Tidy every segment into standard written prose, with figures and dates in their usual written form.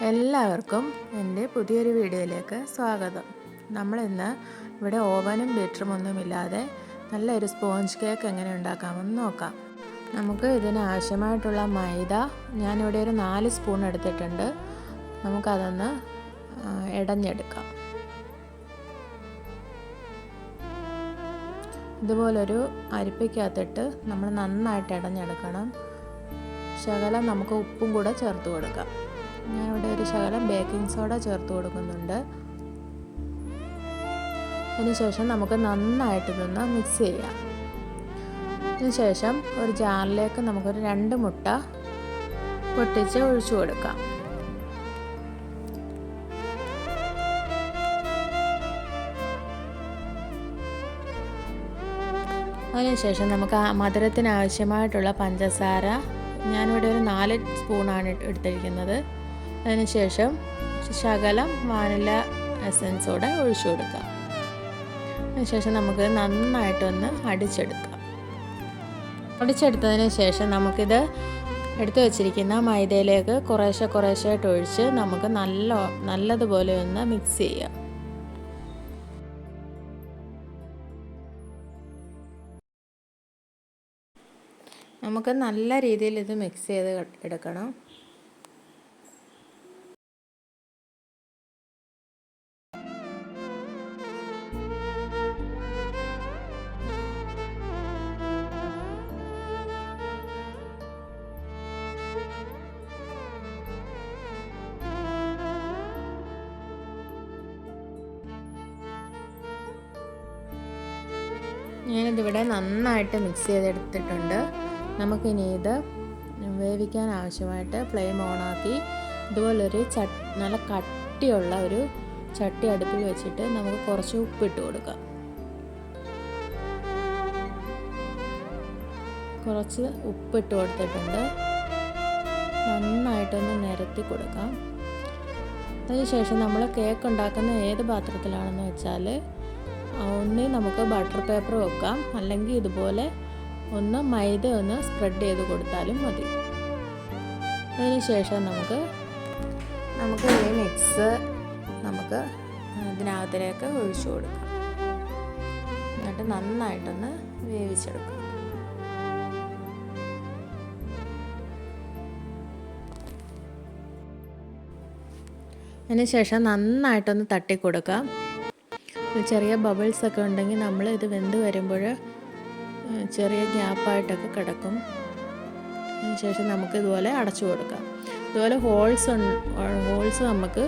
എല്ലാവർക്കും എൻ്റെ പുതിയൊരു വീഡിയോയിലേക്ക് സ്വാഗതം. നമ്മളിന്ന് ഇവിടെ ഓവനും ബീറ്ററും ഒന്നുമില്ലാതെ നല്ലൊരു സ്പോഞ്ച് കേക്ക് എങ്ങനെ ഉണ്ടാക്കാമെന്ന് നോക്കാം. നമുക്ക് ഇതിന് ആവശ്യമായിട്ടുള്ള മൈദ ഞാനിവിടെ ഒരു 4 സ്പൂൺ എടുത്തിട്ടുണ്ട്. നമുക്കതൊന്ന് ഇടഞ്ഞെടുക്കാം. ഇതുപോലൊരു അരിപ്പയ്ക്കകത്തിട്ട് നമ്മൾ നന്നായിട്ട് ഇടഞ്ഞെടുക്കണം. ശകലം നമുക്ക് ഉപ്പും കൂടെ ചേർത്ത് കൊടുക്കാം. ഞാനിവിടെ ഒരു ശകലം ബേക്കിംഗ് സോഡ ചേർത്ത് കൊടുക്കുന്നുണ്ട്. അതിനുശേഷം നമുക്ക് നന്നായിട്ട് ഇതൊന്ന് മിക്സ് ചെയ്യാം. അതിനുശേഷം ഒരു ജാറിലേക്ക് നമുക്കൊരു 2 മുട്ട പൊട്ടിച്ച് ഒഴിച്ചു കൊടുക്കാം. അതിനുശേഷം നമുക്ക് മധുരത്തിന് ആവശ്യമായിട്ടുള്ള പഞ്ചസാര ഞാനിവിടെ ഒരു 4 സ്പൂണാണ് എടുത്തിരിക്കുന്നത്. അതിനുശേഷം ശകലം വാനില എസൻസ് കൂടെ ഒഴിച്ചു കൊടുക്കാം. അതിനുശേഷം നമുക്ക് നന്നായിട്ടൊന്ന് അടിച്ചെടുത്തതിന് ശേഷം നമുക്കിത് എടുത്തു വച്ചിരിക്കുന്ന മൈദയിലേക്ക് കുറേശ്ശായിട്ട് ഒഴിച്ച് നമുക്ക് നല്ലതുപോലെ ഒന്ന് മിക്സ് ചെയ്യാം. നമുക്ക് നല്ല രീതിയിൽ ഇത് മിക്സ് ചെയ്ത് എടുക്കണം. ഞാനിതിവിടെ നന്നായിട്ട് മിക്സ് ചെയ്തെടുത്തിട്ടുണ്ട്. നമുക്കിനി ഇത് വേവിക്കാൻ ആവശ്യമായിട്ട് ഫ്ലെയിം ഓണാക്കി ഇതുപോലൊരു നല്ല കട്ടിയുള്ള ഒരു ചട്ടി അടുപ്പിൽ വെച്ചിട്ട് നമുക്ക് കുറച്ച് ഉപ്പിട്ട് കൊടുക്കാം. കുറച്ച് ഉപ്പിട്ട് കൊടുത്തിട്ടുണ്ട്. നന്നായിട്ടൊന്ന് നിരത്തി കൊടുക്കാം. അതിനുശേഷം നമ്മൾ കേക്ക് ഉണ്ടാക്കുന്ന ഏത് പാത്രത്തിലാണെന്ന് വെച്ചാൽ ഒന്നേ നമുക്ക് ബട്ടർ പേപ്പർ വെക്കാം, അല്ലെങ്കിൽ ഇതുപോലെ ഒന്ന് മൈദ ഒന്ന് സ്പ്രെഡ് ചെയ്ത് കൊടുത്താലും മതി. അതിനുശേഷം നമുക്ക് ഈ മിക്സ് നമുക്ക് ഇതിനകത്തിലേക്ക് ഒഴിച്ചു കൊടുക്കാം. എന്നിട്ട് നന്നായിട്ടൊന്ന് വേവിച്ചെടുക്കാം. അതിനുശേഷം നന്നായിട്ടൊന്ന് തട്ടിക്കൊടുക്കാം. ചെറിയ ബബിൾസ് ഒക്കെ ഉണ്ടെങ്കിൽ നമ്മൾ ഇത് വെന്ത് വരുമ്പോൾ ചെറിയ ഗ്യാപ്പായിട്ടൊക്കെ കിടക്കും. അതിനുശേഷം നമുക്ക് ഇതുപോലെ അടച്ചു കൊടുക്കാം. ഇതുപോലെ ഹോൾസ് നമുക്ക്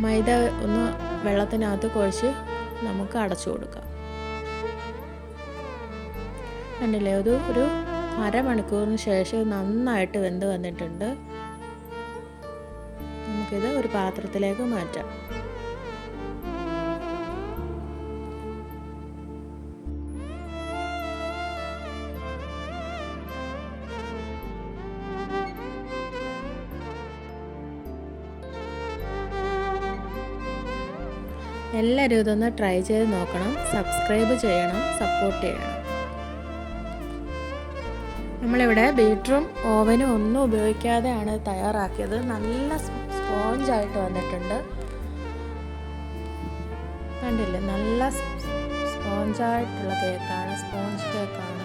മൈദ ഒന്ന് വെള്ളത്തിനകത്ത് കുഴച്ച് നമുക്ക് അടച്ചു കൊടുക്കാം. കണ്ടില്ലേ, ഒരു അരമണിക്കൂറിന് ശേഷം നന്നായിട്ട് വെന്ത് വന്നിട്ടുണ്ട്. നമുക്കിത് ഒരു പാത്രത്തിലേക്ക് മാറ്റാം. എല്ലാവരും ഇതൊന്ന് ട്രൈ ചെയ്ത് നോക്കണം. സബ്സ്ക്രൈബ് ചെയ്യണം, സപ്പോർട്ട് ചെയ്യണം. നമ്മളിവിടെ ബീറ്ററും ഓവനും ഒന്നും ഉപയോഗിക്കാതെയാണ് തയ്യാറാക്കിയത്. നല്ല സ്പോഞ്ചായിട്ട് വന്നിട്ടുണ്ട്. കണ്ടില്ലേ, നല്ല സ്പോഞ്ചായിട്ടുള്ള കേക്കാണ്, സ്പോഞ്ച് കേക്കാണ്.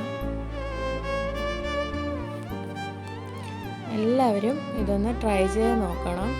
എല്ലാവരും ഇതൊന്ന് ട്രൈ ചെയ്ത് നോക്കണം.